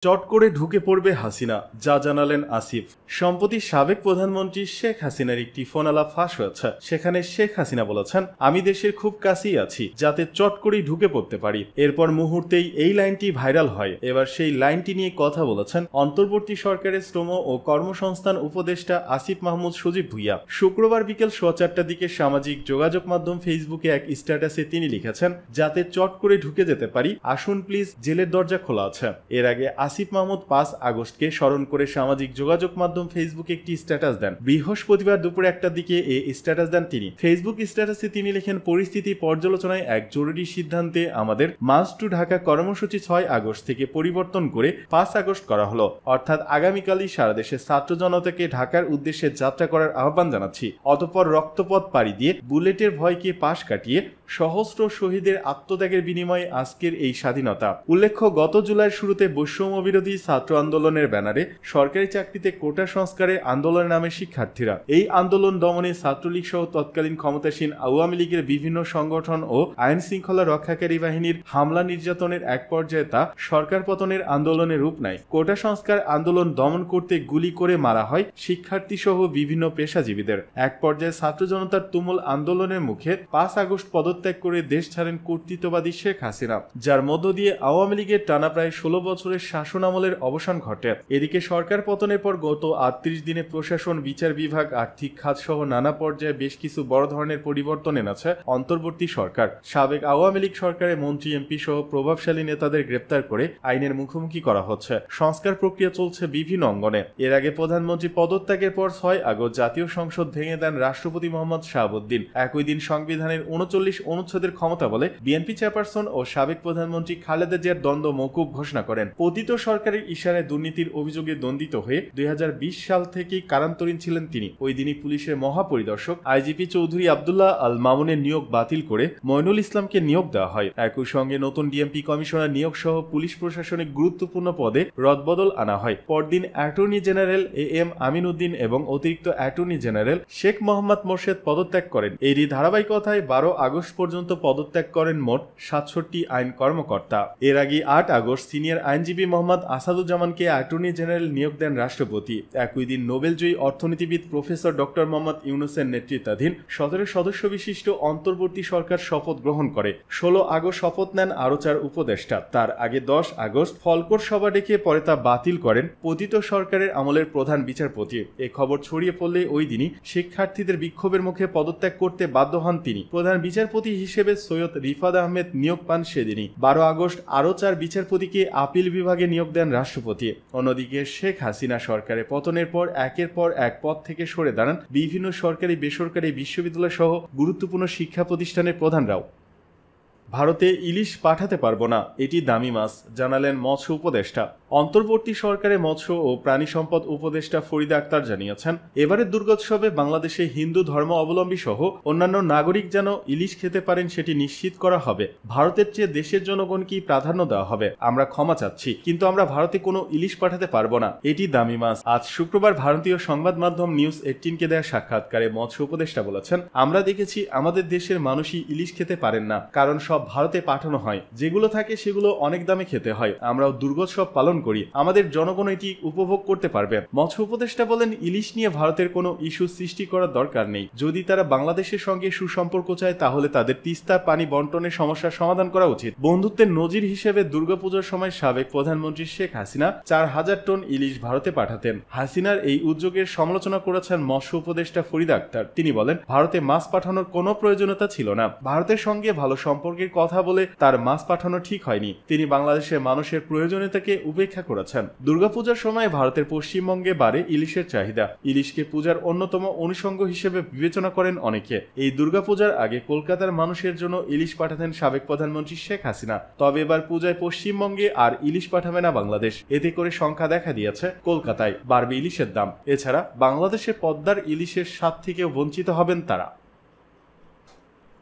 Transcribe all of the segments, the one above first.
চট করে ঢুকে পড়বে হাসিনা, যা জানালেন আসিফ। সম্প্রতি সাবেক প্রধানমন্ত্রী শেখ হাসিনার একটি ফোন আলাপ ফাঁস হয়েছে। সেখানে শেখ হাসিনা বলেছেন, আমি দেশের খুব কাছেই আছি, যাতে চট করেই ঢুকে পড়তে পারি। এরপর মুহূর্তেই এই লাইনটি ভাইরাল হয়। এবার সেই লাইনটি নিয়ে কথা বলেছেন অন্তর্বর্তী সরকারের শ্রম ও কর্মসংস্থান উপদেষ্টা আসিফ মাহমুদ সজীব ভুইয়া। শুক্রবার বিকেল 4:15টার দিকে সামাজিক যোগাযোগ মাধ্যম ফেসবুকে এক স্ট্যাটাসে তিনি লিখেছেন, যাতে চট করে ঢুকে যেতে পারি, আসুন প্লিজ, জেলের দরজা খোলা আছে। এর আগে আসিফ মাহমুদ 5 আগস্টকে স্মরণ করে সামাজিক যোগাযোগ মাধ্যম ফেসবুকে একটি স্ট্যাটাস দেন। বৃহস্পতিবার দুপুরে 1টার দিকে এই স্ট্যাটাস দেন তিনি। ফেসবুক স্ট্যাটাসে তিনি লেখেন, পরিস্থিতি পর্যালোচনায় এক জরুরি সিদ্ধান্তে আমাদের মার্চ টু ঢাকা কর্মসূচি 6 আগস্ট থেকে পরিবর্তন করে 5 আগস্ট করা হলো। অর্থাৎ আগামীকালই সারা দেশের ছাত্র জনতাকে ঢাকার উদ্দেশ্যে যাত্রা করার আহ্বান জানাচ্ছি। অতঃপর রক্তপথ পাড়ি দিয়ে বুলেটের ভয়কে পাশ কাটিয়ে সহস্র শহীদের আত্মত্যাগের বিনিময়ে আজকের এই স্বাধীনতা। উল্লেখ্য, গত জুলাইয়ের শুরুতে বৈষম্য বিরোধী ছাত্র আন্দোলনের ব্যানারে সরকারি চাকরিতে কোটা সংস্কারে আন্দোলনের নামে শিক্ষার্থীরা এই আন্দোলন দমনে ছাত্রলীগ সহ তৎকালীন ক্ষমতাসীন আওয়ামী লীগের বিভিন্ন সংগঠন ও আইন শৃঙ্খলা রক্ষাকারী বাহিনীর হামলা নির্যাতনের এক পর্যায়ে তা সরকার পতনের আন্দোলনের রূপ নেয়। কোটা সংস্কার আন্দোলন দমন করতে গুলি করে মারা হয় শিক্ষার্থী সহ বিভিন্ন পেশাজীবীদের। এক পর্যায়ে ছাত্র জনতার তুমুল আন্দোলনের মুখে 5 আগস্ট পদত্যাগ করে দেশ ছাড়েন কর্তৃত্ববাদী শেখ হাসিনা, যার মধ্য দিয়ে আওয়ামী লীগের টানা প্রায় 16 বছরের শাসন আমলের অবসান ঘটে। এদিকে সরকার পতনের পর গত 38 দিনে প্রশাসন, বিচার বিভাগ, আর্থিক খাত সহ নানা পর্যায়ে বেশ কিছু বড় ধরনের পরিবর্তন এনেছে অন্তর্বর্তী সরকার। সাবেক আওয়ামী লীগ সরকারের মন্ত্রী, এমপি সহ প্রভাবশালী নেতাদের গ্রেপ্তার করে আইনের মুখোমুখি করা হচ্ছে। সংস্কার প্রক্রিয়া চলছে বিভিন্ন অঙ্গনে। এর আগে প্রধানমন্ত্রী পদত্যাগের পর 6 আগস্ট জাতীয় সংসদ ভেঙে দেন রাষ্ট্রপতি মোহাম্মদ শাহাবুদ্দিন। একই দিন সংবিধানের 39 অনুচ্ছেদের ক্ষমতা বলে বিএনপি চেয়ারপারসন ও সাবেক প্রধানমন্ত্রী খালেদা জিয়ার দ্বন্দ্ব মওকুফ ঘোষণা করেন। পতিত সরকারের ইশারায় দুর্নীতির অভিযোগে দণ্ডিত হয়ে 2020 সাল থেকেই কারান্তরীণ ছিলেন তিনি। ওই দিনই পুলিশের মহাপরিদর্শক আইজিপি চৌধুরী আব্দুল্লাহ আল মামুনের নিয়োগ বাতিল করে মইনুল ইসলামকে নিয়োগ দেওয়া হয়। একই সঙ্গে নতুন ডিএমপি কমিশনার নিয়োগ সহ পুলিশ প্রশাসনে গুরুত্বপূর্ণ পদে রদবদল আনা হয়। পরদিন attorney general AM Amin Uddin এবং অতিরিক্ত অ্যাটর্নি জেনারেল শেখ মোহাম্মদ মোর্শেদ পদত্যাগ করেন। এরই ধারাবাহিকতায় 12 আগস্ট পর্যন্ত পদত্যাগ করেন মোট 67 আইন কর্মকর্তা। এর আগে 8 আগস্ট সিনিয়র আইনজীবী মোহাম্মদ আসাদুজ্জামানকে অ্যাটর্নি জেনারেল নিয়োগ দেন রাষ্ট্রপতি। একই দিন নোবেলজয়ী অর্থনীতিবিদ প্রফেসর ডক্টর মোহাম্মদ ইউনুসের নেতৃত্বাধীন 17 সদস্য বিশিষ্ট অন্তর্বর্তী সরকার শপথ গ্রহণ করে। 16 আগস্ট শপথ নেন আরও 4 উপদেষ্টা। তার আগে 10 আগস্ট ফলকোর সভা ডেকে পরে তা বাতিল করেন পতিত সরকারের আমলের প্রধান বিচারপতি। এ খবর ছড়িয়ে পড়লে ওই দিনই শিক্ষার্থীদের বিক্ষোভের মুখে পদত্যাগ করতে বাধ্য হন তিনি। প্রধান বিচারপতি হিসেবে সৈয়দ রিফাত আহমেদ নিয়োগ পান সেদিনই। 12 আগস্ট আরও 4 বিচারপতিকে আপিল বিভাগে নিয়োগ দেন রাষ্ট্রপতি। অন্যদিকে শেখ হাসিনা সরকারের পতনের পর একের পর এক পদ থেকে সরে দাঁড়ান বিভিন্ন সরকারি, বেসরকারি, বিশ্ববিদ্যালয় সহ গুরুত্বপূর্ণ শিক্ষা প্রতিষ্ঠানের প্রধানরাও। ভারতে ইলিশ পাঠাতে পারবো না, এটি দামি মাছ, জানালেন মৎস্য উপদেষ্টা। অন্তর্বর্তী সরকারে মৎস্য ও প্রাণী সম্পদ উপদেষ্টা ফরিদা আক্তার জানিয়েছেন, এবারের দুর্গোৎসবে বাংলাদেশে হিন্দু ধর্ম অবলম্বী সহ অন্যান্য নাগরিক যেন ইলিশ খেতে পারেন সেটি নিশ্চিত করা হবে। ভারতের চেয়ে দেশের জনগণকেই প্রাধান্য দেওয়া হবে। আমরা ক্ষমা চাচ্ছি, কিন্তু আমরা ভারতে কোনো ইলিশ পাঠাতে পারবো না, এটি দামি মাছ। আজ শুক্রবার ভারতীয় সংবাদ মাধ্যম নিউজ 18কে দেয়া সাক্ষাৎকারে মৎস্য উপদেষ্টা বলেছেন, আমরা দেখেছি আমাদের দেশের মানুষই ইলিশ খেতে পারেন না, কারণ সব ভারতে পাঠানো হয়, যেগুলো থাকে সেগুলো অনেক দামে খেতে হয়। আমরাও দুর্গোৎসব পালন করি, আমাদের জনগণ এটি উপভোগ করতে পারবে। মৎস্য উপদেষ্টা বলেন, ইলিশ নিয়ে ভারতের কোনো ইস্যু সৃষ্টি করার দরকার নেই। যদি তারা বাংলাদেশের সঙ্গে সুসম্পর্ক চায় তাহলে তাদের তিস্তার পানি বন্টনের সমস্যার সমাধান করা উচিত। বন্ধুত্বের নজির হিসেবে দুর্গাপূজার সময় সাবেক প্রধানমন্ত্রী শেখ হাসিনা 4000 টন ইলিশ ভারতে পাঠাতেন। হাসিনার এই উদ্যোগের সমালোচনা করেছেন মৎস্য উপদেষ্টা ফরিদা আক্তার। তিনি বলেন, ভারতে মাছ পাঠানোর কোনো প্রয়োজনীয়তা ছিল না। ভারতের সঙ্গে ভালো সম্পর্কের কথা বলে তার মাছ পাঠানো ঠিক হয়নি। তিনি বাংলাদেশের মানুষের প্রয়োজনীয়তাকে উপেক্ষা করেছেন। দুর্গাপূজার সময় ভারতের পশ্চিমবঙ্গে বাড়ে ইলিশের চাহিদা। ইলিশকে পূজার অন্যতম অনুষঙ্গ হিসেবে বিবেচনা করেন অনেকে। এই দুর্গাপূজার আগে কলকাতার মানুষের জন্য ইলিশ পাঠাতেন সাবেক প্রধানমন্ত্রী শেখ হাসিনা। তবে এবার পূজায় পশ্চিমবঙ্গে আর ইলিশ পাঠাবে না বাংলাদেশ। এতে করে সংখ্যা দেখা দিয়েছে কলকাতায় বাড়বে ইলিশের দাম। এছাড়া বাংলাদেশের পদ্মার ইলিশের স্বাদ থেকেও বঞ্চিত হবেন তারা।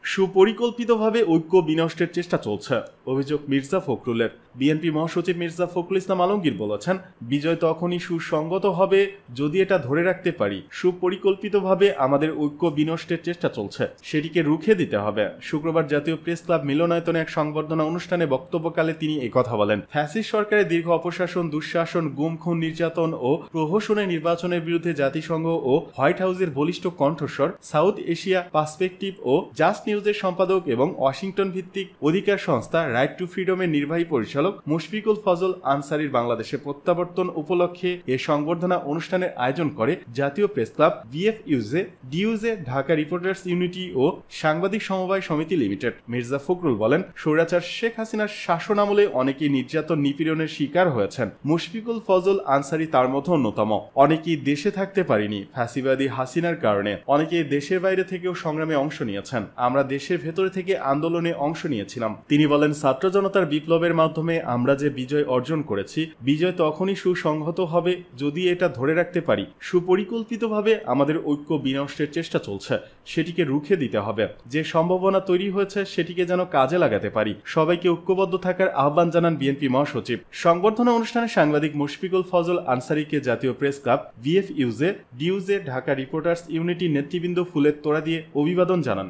সুপরিকল্পিতভাবে ঐক্য বিনষ্টের চেষ্টা চলছে, অভিযোগ মির্জা ফখরুলের। বিএনপি মহাসচিব মির্জা ফখরুল ইসলাম আলমগীর বলেছেন, বিজয় তখনই সুসংগত হবে যদি এটা ধরে রাখতে পারি। সুপরিকল্পিতভাবে আমাদের ঐক্য বিনষ্টের চেষ্টা চলছে, সেটিকে রুখে দিতে হবে। শুক্রবার জাতীয় প্রেস ক্লাব মিলনায়তনে এক সংবর্ধনা অনুষ্ঠানে বক্তব্যকালে তিনি একথা বলেন। ফ্যাসিস্ট সরকারের দীর্ঘ অপশাসন, দুঃশাসন, গুম খুন, নির্যাতন ও প্রহসনের নির্বাচনের বিরুদ্ধে জাতিসংঘ ও হোয়াইট হাউসের বলিষ্ঠ কণ্ঠস্বর, সাউথ এশিয়া পার্সপেক্টিভ ও জাস্ট নিউজের সম্পাদক এবং ওয়াশিংটন ভিত্তিক অধিকার সংস্থা রাইট টু ফ্রিডমের নির্বাহী পরিচালক মুশফিকুল ফজল আনসারীর বাংলাদেশে প্রত্যাবর্তন উপলক্ষে এ সংবর্ধনা অনুষ্ঠানের আয়োজন করে জাতীয় press club, BFUJ, DUJ, Dhaka reporters unity ও সাংবাদিক সমবায় সমিতি লিমিটেড। মির্জা ফখরুল বলেন, স্বৈরাচার শেখ হাসিনার শাসনামলে অনেকেই নির্যাতন নিপীড়নের শিকার হয়েছেন। মুশফিকুল ফজল আনসারী তার মধ্যে অন্যতম। অনেকেই দেশে থাকতে পারিনি ফ্যাসিবাদী হাসিনার কারণে, অনেকেই দেশের বাইরে থেকেও সংগ্রামে অংশ নিয়েছেন। আমরা দেশের ভেতরে থেকে আন্দোলনে অংশ নিয়েছিলাম। তিনি বলেন, ছাত্র জনতার বিপ্লবের মাধ্যমে আমরা যে বিজয় অর্জন করেছি, বিজয় তখনই সুসংহত হবে যদি এটা ধরে রাখতে পারি। সুপরিকল্পিতভাবে আমাদের ঐক্য বিনষ্টের চেষ্টা চলছে, সেটিকে রুখে দিতে হবে। যে সম্ভাবনা তৈরি হয়েছে সেটিকে যেন কাজে লাগাতে পারি। সবাইকে ঐক্যবদ্ধ থাকার আহ্বান জানান বিএনপি মহাসচিব। সংবর্ধনা অনুষ্ঠানে সাংবাদিক মুশফিকুল ফজল আনসারীকে জাতীয় press club, BFUJ, DUJ, Dhaka reporters unity নেতৃবৃন্দ ফুলের তোড়া দিয়ে অভিবাদন জানান।